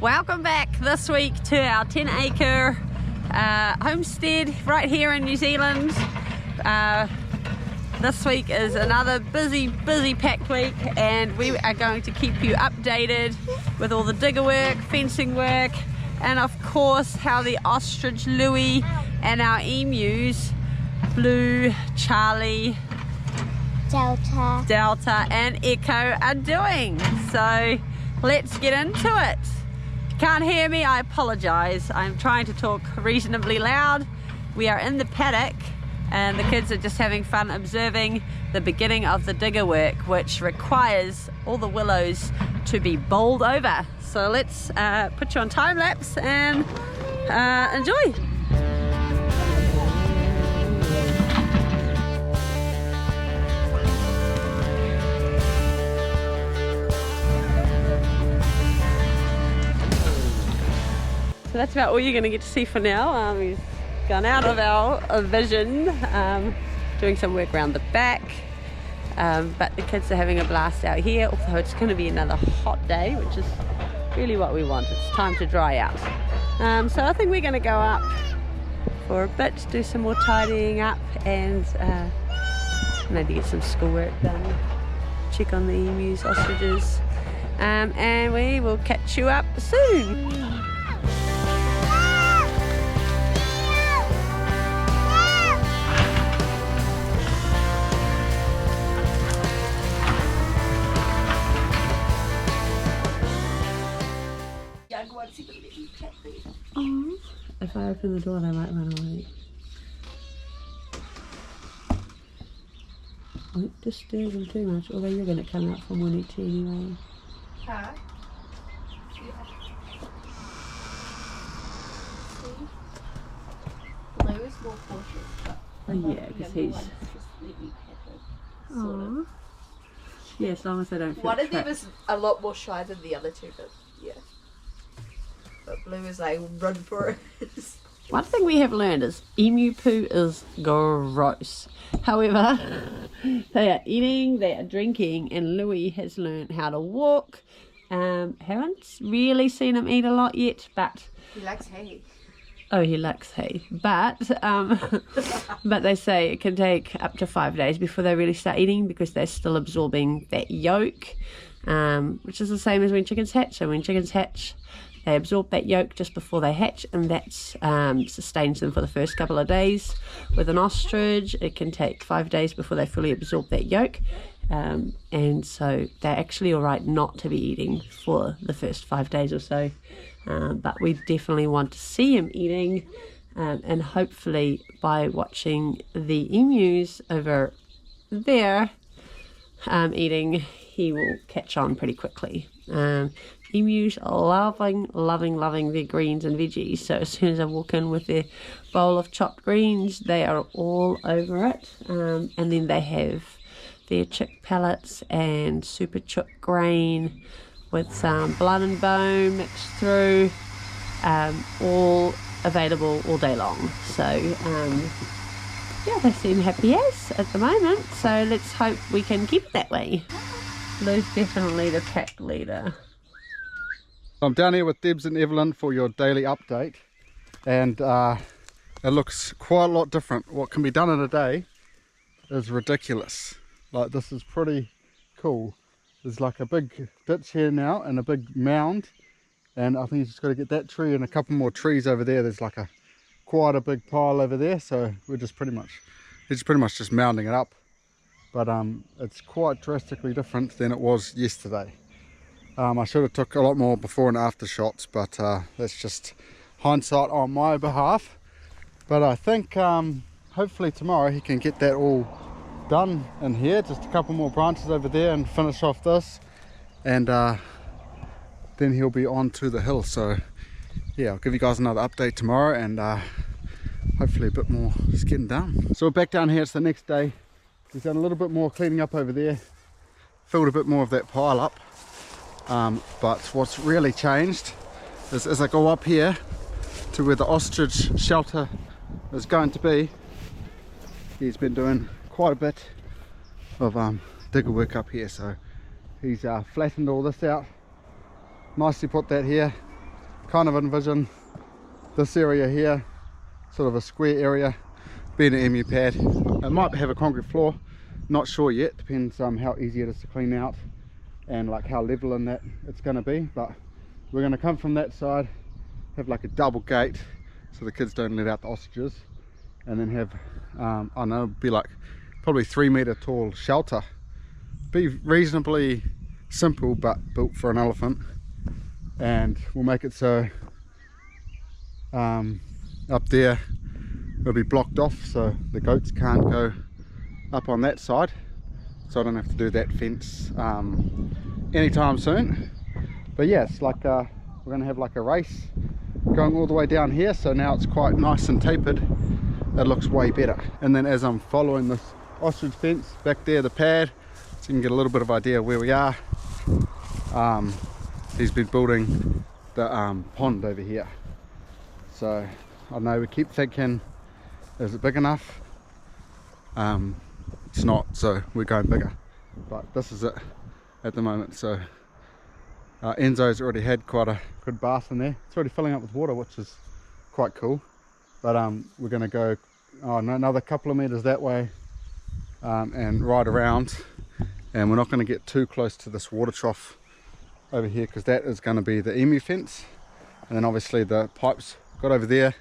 Welcome back this week to our 10-acre homestead right here in New Zealand. This week is another busy packed week, and we are going to keep you updated with all the digger work, fencing work, and of course how the ostrich Louie and our emus Blue, Charlie, Delta and Echo are doing. So let's get into it. Can't hear me, I apologize. I'm trying to talk reasonably loud. We are in the paddock and the kids are just having fun observing the beginning of the digger work, which requires all the willows to be bowled over. So let's put you on time lapse and enjoy. So that's about all you're going to get to see for now. We've gone out of our vision, doing some work around the back, but the kids are having a blast out here, although it's going to be another hot day, which is really what we want. It's time to dry out. So I think we're going to go up for a bit, do some more tidying up, and maybe get some schoolwork done, check on the emus, ostriches, and we will catch you up soon. If I open the door, they might run away. Don't disturb them too much, although you're going to come out from 180 anyway. Huh? Blue is more cautious, but Oh yeah, because he's... Sort of. Yeah, as long as they don't feel One of them trapped. is a lot more shy than the other two, but yeah. But Blue is like, run for it. One thing we have learned is emu poo is gross. However, they are eating, they are drinking, and Louie has learned how to walk. Haven't really seen him eat a lot yet, but... He likes hay. Oh, he likes hay. But but they say it can take up to 5 days before they really start eating, because they're still absorbing that yolk, which is the same as when chickens hatch. So when chickens hatch, they absorb that yolk just before they hatch, and that sustains them for the first couple of days. With an ostrich, it can take 5 days before they fully absorb that yolk. And so they're actually all right not to be eating for the first 5 days or so. But we definitely want to see him eating, and hopefully by watching the emus over there eating, he will catch on pretty quickly. Emus are loving their greens and veggies, so as soon as I walk in with their bowl of chopped greens, they are all over it. And then they have their chick pellets and super chook grain with some blood and bone mixed through, all available all day long. So yeah, they seem happy as at the moment, so let's hope we can keep it that way. Blue's definitely the pack leader. I'm down here with Debs and Evelyn for your daily update, and it looks quite a lot different. What can be done in a day is ridiculous. Like, this is pretty cool. There's like a big ditch here now and a big mound, and I think you just got to get that tree and a couple more trees over there. There's like quite a big pile over there, so we're just pretty much just mounding it up. But it's quite drastically different than it was yesterday. I should have took a lot more before and after shots, but that's just hindsight on my behalf. But I think hopefully tomorrow he can get that all done in here, just a couple more branches over there, and finish off this, and then he'll be on to the hill. So yeah, I'll give you guys another update tomorrow, and hopefully a bit more is getting done. So we're back down here. It's the next day. He's done a little bit more cleaning up over there, filled a bit more of that pile up, but what's really changed is as I go up here to where the ostrich shelter is going to be, he's been doing quite a bit of digger work up here. So he's flattened all this out, nicely put that here, kind of envision this area here, sort of a square area, being an emu pad. It might have a concrete floor, not sure yet, depends how easy it is to clean out and like how level in that it's going to be. But we're going to come from that side, have like a double gate so the kids don't let out the ostriches, and then have I don't know, be like probably 3 meter tall shelter. Be reasonably simple but built for an elephant, and we'll make it so up there it'll be blocked off so the goats can't go up on that side, so I don't have to do that fence anytime soon. But yes, like we're going to have like a race going all the way down here, so now it's quite nice and tapered. It looks way better. And then as I'm following this ostrich fence back there, the pad, so you can get a little bit of idea where we are, he's been building the pond over here. So I know we keep thinking, is it big enough? It's not, so we're going bigger, but this is it at the moment. So Enzo's already had quite a good bath in there. It's already filling up with water, which is quite cool. But we're going to go another couple of meters that way and ride around, and we're not going to get too close to this water trough over here because that is going to be the emu fence. And then obviously the pipes got over there,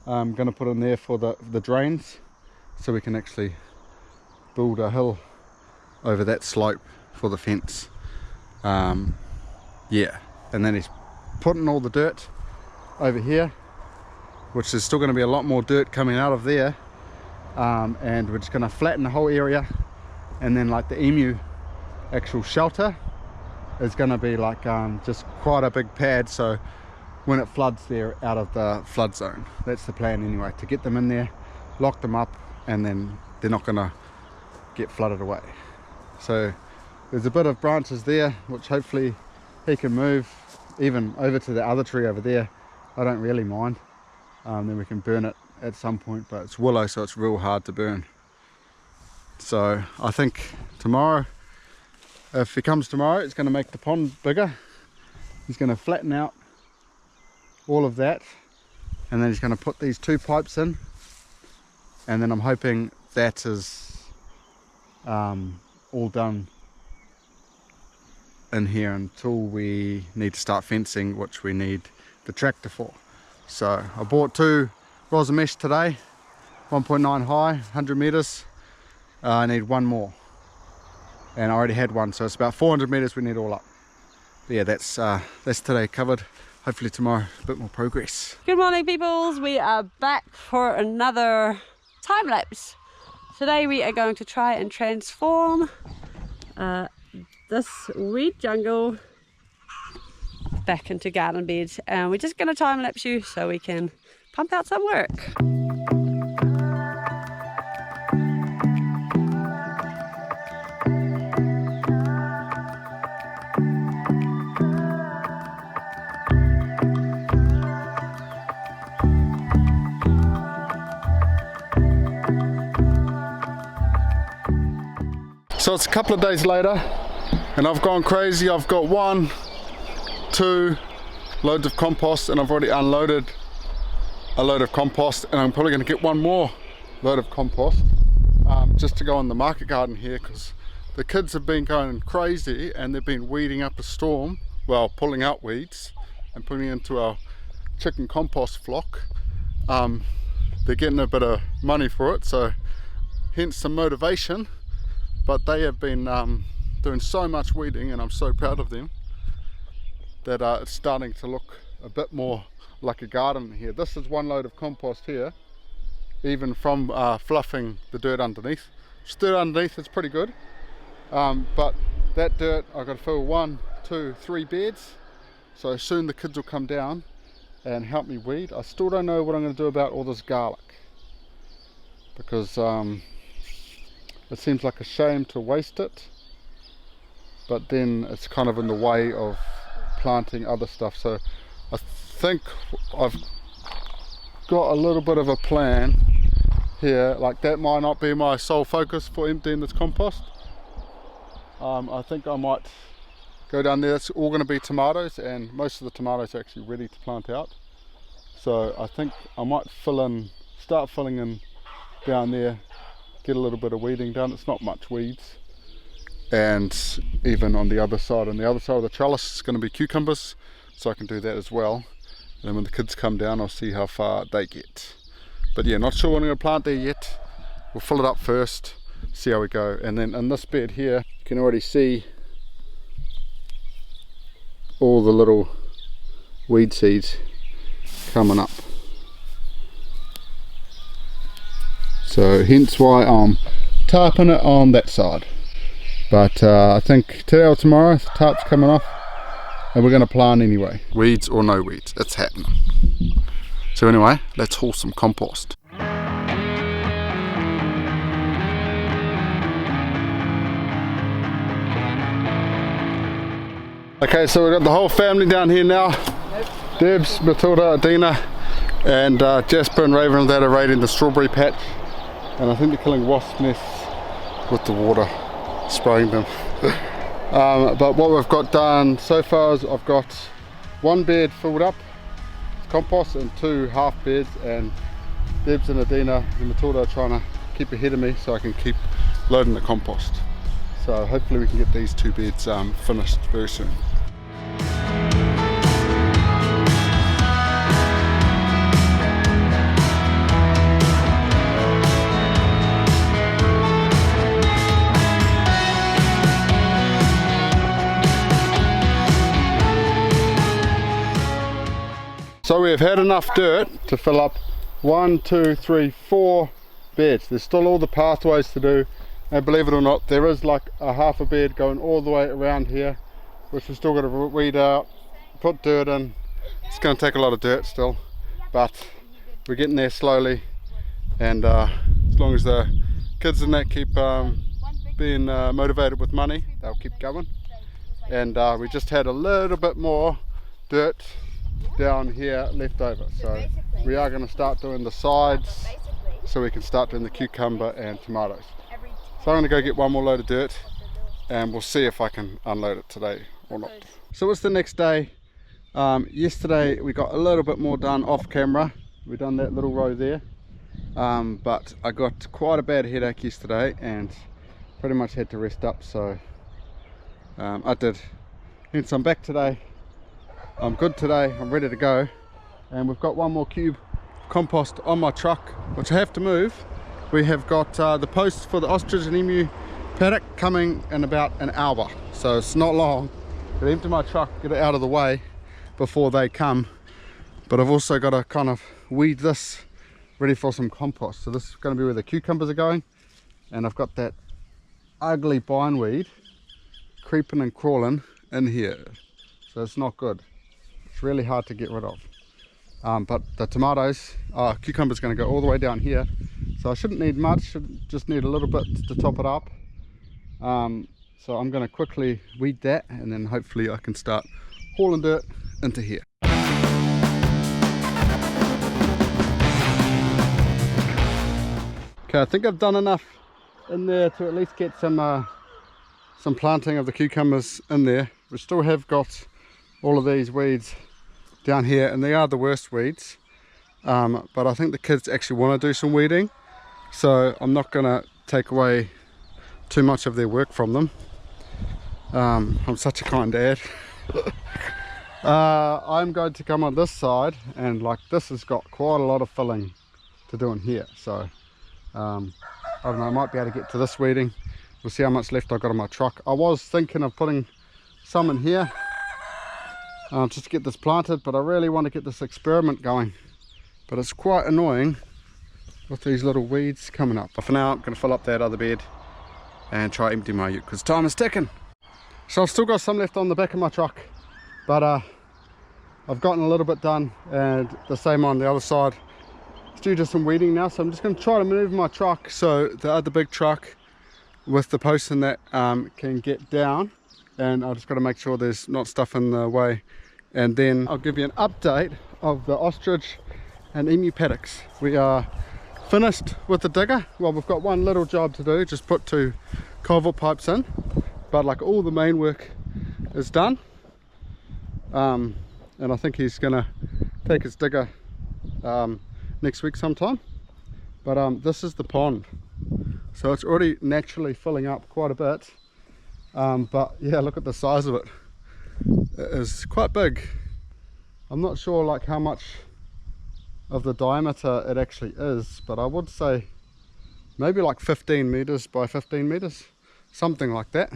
I'm going to put in there for the drains, so we can actually build a hill over that slope for the fence. Yeah, and then he's putting all the dirt over here, which is still going to be a lot more dirt coming out of there, and we're just going to flatten the whole area, and then like the emu actual shelter is going to be like just quite a big pad, so when it floods they're out of the flood zone. That's the plan anyway, to get them in there, lock them up, and then they're not going to get flooded away. So there's a bit of branches there which hopefully he can move even over to the other tree over there. I don't really mind. Then we can burn it at some point, but it's willow, so it's real hard to burn. So I think tomorrow, if he comes tomorrow, it's going to make the pond bigger. He's going to flatten out all of that, and then he's going to put these 2 pipes in, and then I'm hoping that is all done in here until we need to start fencing, which we need the tractor for. So I bought 2 rods of mesh today, 1.9 high, 100 meters. I need 1 more, and I already had 1, so it's about 400 meters we need all up. But yeah, that's today covered. Hopefully tomorrow a bit more progress. Good morning, peoples. We are back for another time lapse. Today we are going to try and transform this weed jungle back into garden beds, and we're just going to time lapse you so we can pump out some work. So it's a couple of days later and I've gone crazy. I've got 1, 2 loads of compost, and I've already unloaded a load of compost, and I'm probably going to get 1 more load of compost just to go in the market garden here, because the kids have been going crazy and they've been weeding up a storm, well, pulling out weeds and putting it into our chicken compost flock. They're getting a bit of money for it, so hence some motivation. But they have been doing so much weeding, and I'm so proud of them, that it's starting to look a bit more like a garden here. This is 1 load of compost here, even from fluffing the dirt underneath. Dirt underneath is pretty good, but that dirt I've got to fill 1, 2, 3 beds, so soon the kids will come down and help me weed. I still don't know what I'm going to do about all this garlic, because it seems like a shame to waste it, but then it's kind of in the way of planting other stuff. So I think I've got a little bit of a plan here. Like, that might not be my sole focus for emptying this compost. I think I might go down there. It's all going to be tomatoes, and most of the tomatoes are actually ready to plant out. So I think I might start filling in down there, get a little bit of weeding done. It's not much weeds. And even on the other side of the trellis is going to be cucumbers, so I can do that as well. And then when the kids come down, I'll see how far they get. But yeah, not sure what I'm going to plant there yet. We'll fill it up first, see how we go. And then in this bed here, you can already see all the little weed seeds coming up. So hence why I'm tarping it on that side. But I think today or tomorrow the tarp's coming off and we're going to plant anyway. Weeds or no weeds, it's happening. So anyway, let's haul some compost. Okay, so we've got the whole family down here now. Debs, Matilda, Adina, and Jasper and Raven that are raiding the strawberry patch. And I think they're killing wasp nests with the water, spraying them. But what we've got done so far is I've got one bed filled up with compost and 2 half beds, and Debs and Adina and Matilda are trying to keep ahead of me so I can keep loading the compost. So hopefully we can get these 2 beds finished very soon. So we've had enough dirt to fill up 1, 2, 3, 4 beds. There's still all the pathways to do, and believe it or not, there is like a half a bed going all the way around here, which we're still got to weed out, put dirt in. It's going to take a lot of dirt still, but we're getting there slowly, and as long as the kids and that keep being motivated with money, they'll keep going. And we just had a little bit more dirt down here left over, so we are going to start doing the sides so we can start doing the cucumber and tomatoes. So I'm going to go get one more load of dirt and we'll see if I can unload it today or not. So it's the next day. Yesterday we got a little bit more done off camera. We done that little row there, but I got quite a bad headache yesterday and pretty much had to rest up, so I did. Hence I'm back today. I'm good today, I'm ready to go, and we've got one more cube compost on my truck which I have to move. We have got the posts for the ostrich and emu paddock coming in about an hour, so it's not long. I'll empty my truck, get it out of the way before they come, but I've also got to kind of weed this ready for some compost. So this is going to be where the cucumbers are going, and I've got that ugly bindweed creeping and crawling in here, so it's not good. It's really hard to get rid of. But the tomatoes, cucumbers going to go all the way down here, so I shouldn't need much, just need a little bit to top it up. So I'm going to quickly weed that, and then hopefully I can start hauling dirt into here. Okay, I think I've done enough in there to at least get some planting of the cucumbers in there. We still have got all of these weeds down here, and they are the worst weeds, but I think the kids actually want to do some weeding, so I'm not going to take away too much of their work from them. I'm such a kind dad. I'm going to come on this side, and like this has got quite a lot of filling to do in here, so I don't know, I might be able to get to this weeding. We'll see how much left I've got on my truck. I was thinking of putting some in here just to get this planted, but I really want to get this experiment going, but it's quite annoying with these little weeds coming up. But for now I'm going to fill up that other bed and try empty my ute because time is ticking. So I've still got some left on the back of my truck, but I've gotten a little bit done, and the same on the other side. It's due to some weeding now, so I'm just going to try to move my truck so the other big truck with the posts in that can get down, and I've just got to make sure there's not stuff in the way, and then I'll give you an update of the ostrich and emu paddocks. We are finished with the digger. Well, we've got one little job to do, just put 2 culvert pipes in, but like all the main work is done, and I think he's gonna take his digger next week sometime. But this is the pond, so it's already naturally filling up quite a bit. But yeah, look at the size of it. It is quite big. I'm not sure like how much of the diameter it actually is, but I would say maybe like 15 meters by 15 meters, something like that.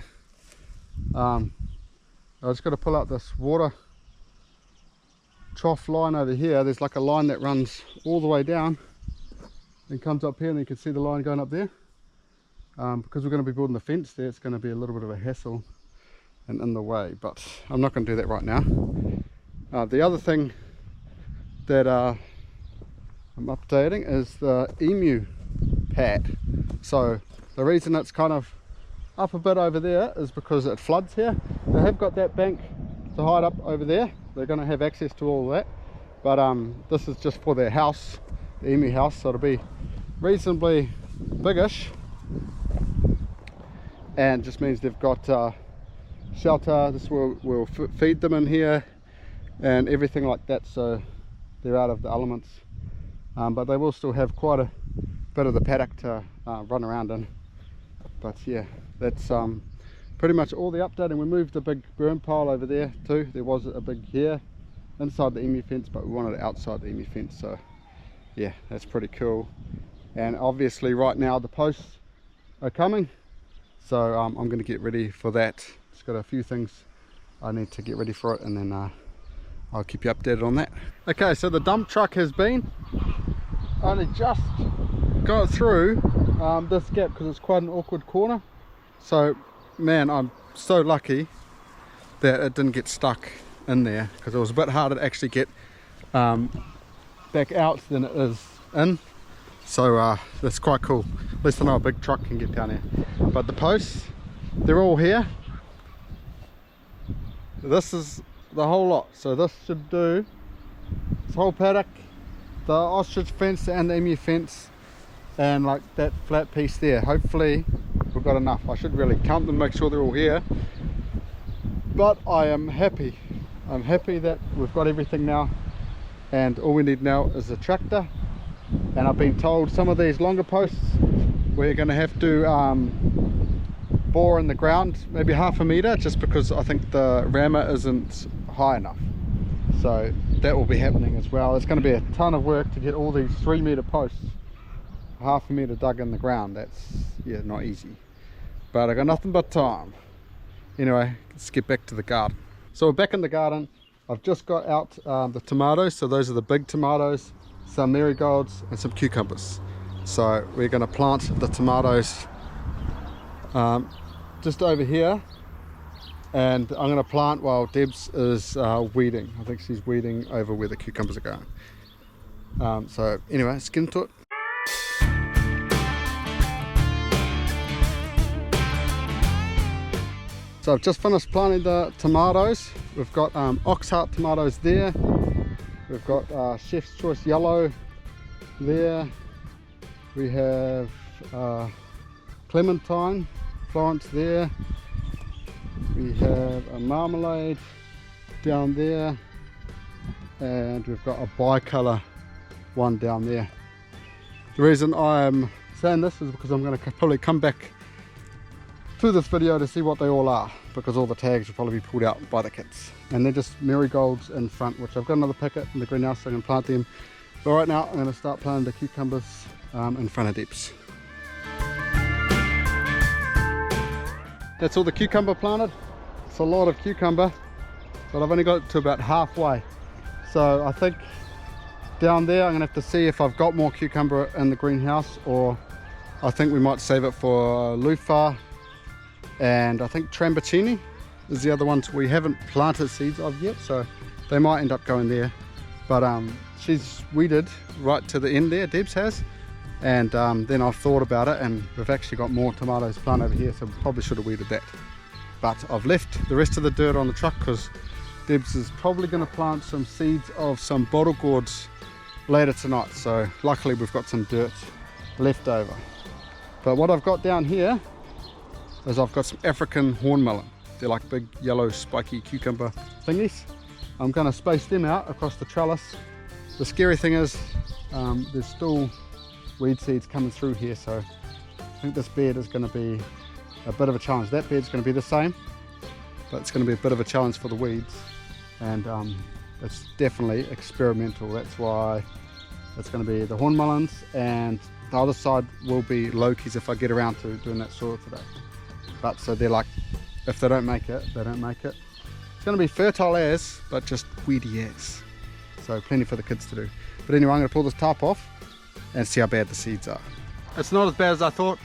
I just got to pull out this water trough line over here. There's like a line that runs all the way down and comes up here, and you can see the line going up there. Because we're going to be building the fence there, it's going to be a little bit of a hassle and in the way, but I'm not going to do that right now. The other thing that I'm updating is the emu pad. So the reason it's kind of up a bit over there is because it floods here. They have got that bank to hide up over there. They're going to have access to all that, but this is just for their house, the emu house, so it'll be reasonably biggish, and just means they've got shelter. This will feed them in here and everything like that, so they're out of the elements, but they will still have quite a bit of the paddock to run around in. But yeah, that's pretty much all the updating. We moved the big burn pile over there too. There was a big here inside the emu fence, but we wanted it outside the emu fence, so yeah, that's pretty cool. And obviously right now the posts are coming, so I'm going to get ready for that. Just got a few things I need to get ready for it, and then I'll keep you updated on that. Okay, so the dump truck has been only just got through this gap because it's quite an awkward corner. So man, I'm so lucky that it didn't get stuck in there, because it was a bit harder to actually get back out than it is in. So that's quite cool. At least I know a big truck can get down here. But the posts, they're all here. This is the whole lot, so this should do this whole paddock, the ostrich fence and the emu fence, and like that flat piece there. Hopefully we've got enough. I should really count them, make sure they're all here, but I am happy. I'm happy that we've got everything now, and all we need now is a tractor. And I've been told some of these longer posts we're going to have to bore in the ground maybe half a meter, just because I think the rammer isn't high enough. So that will be happening as well. It's going to be a ton of work to get all these 3-meter posts half a meter dug in the ground. That's, yeah, not easy, but I got nothing but time. Anyway, let's get back to the garden. So we're back in the garden. I've just got out the tomatoes. So those are the big tomatoes, some marigolds and some cucumbers. So we're going to plant the tomatoes just over here, and I'm going to plant while Debs is weeding. I think she's weeding over where the cucumbers are going. So anyway, let's get into it. So I've just finished planting the tomatoes. We've got ox heart tomatoes there. We've got Chef's Choice Yellow there. We have Clementine, Florence there. We have a Marmalade down there. And we've got a bicolour one down there. The reason I'm saying this is because I'm going to probably come back to this video to see what they all are, because all the tags will probably be pulled out by the kids. And they're just marigolds in front, which I've got another packet in the greenhouse, so I can plant them. But right now I'm going to start planting the cucumbers in front of Debs. That's all the cucumber planted. It's a lot of cucumber, but I've only got it to about halfway. So I think down there I'm going to have to see if I've got more cucumber in the greenhouse, or I think we might save it for loofah, and I think Trambuccini is the other ones we haven't planted seeds of yet, so they might end up going there. But she's weeded right to the end there, Debs has, and then I've thought about it, and we've actually got more tomatoes planted over here, so we probably should have weeded that. But I've left the rest of the dirt on the truck because Debs is probably going to plant some seeds of some bottle gourds later tonight, so luckily we've got some dirt left over. But what I've got down here is I've got some African hornmelon. They're like big yellow spiky cucumber thingies. I'm going to space them out across the trellis. The scary thing is there's still weed seeds coming through here, so I think this bed is going to be a bit of a challenge. That bed's going to be the same, but it's going to be a bit of a challenge for the weeds, and it's definitely experimental. That's why it's going to be the hornmullins, and the other side will be Loki's if I get around to doing that soil today. But so they're like, if they don't make it, they don't make it. It's going to be fertile as, but just weedy as. So plenty for the kids to do. But anyway, I'm going to pull this tarp off and see how bad the seeds are. It's not as bad as I thought.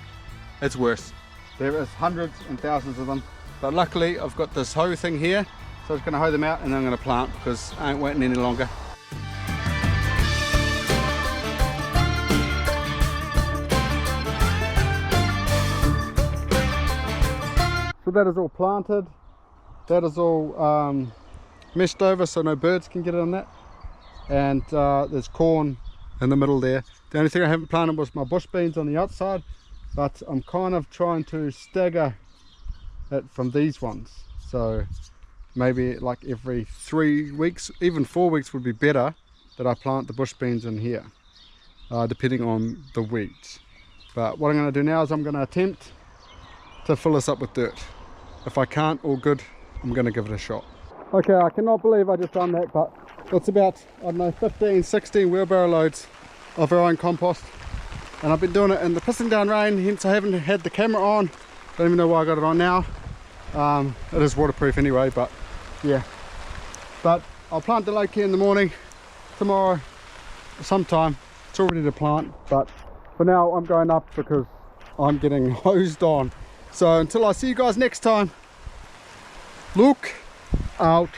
It's worse. There is hundreds and thousands of them. But luckily I've got this hoe thing here. So I'm just going to hoe them out and then I'm going to plant because I ain't waiting any longer. So that is all planted. That is all meshed over so no birds can get in that. And there's corn in the middle there. The only thing I haven't planted was my bush beans on the outside, but I'm kind of trying to stagger it from these ones. So maybe like every 3 weeks, even 4 weeks would be better that I plant the bush beans in here, depending on the weeds. But what I'm going to do now is I'm going to attempt to fill this up with dirt. If I can't, all good, I'm going to give it a shot. Okay, I cannot believe I just done that, but it's about, I don't know, 15, 16 wheelbarrow loads of our own compost. And I've been doing it in the pissing down rain, hence I haven't had the camera on. Don't even know why I got it on now. It is waterproof anyway, but yeah. But I'll plant the Loki in the morning, tomorrow, sometime. It's all ready to plant, but for now I'm going up because I'm getting hosed on. So until I see you guys next time, look out.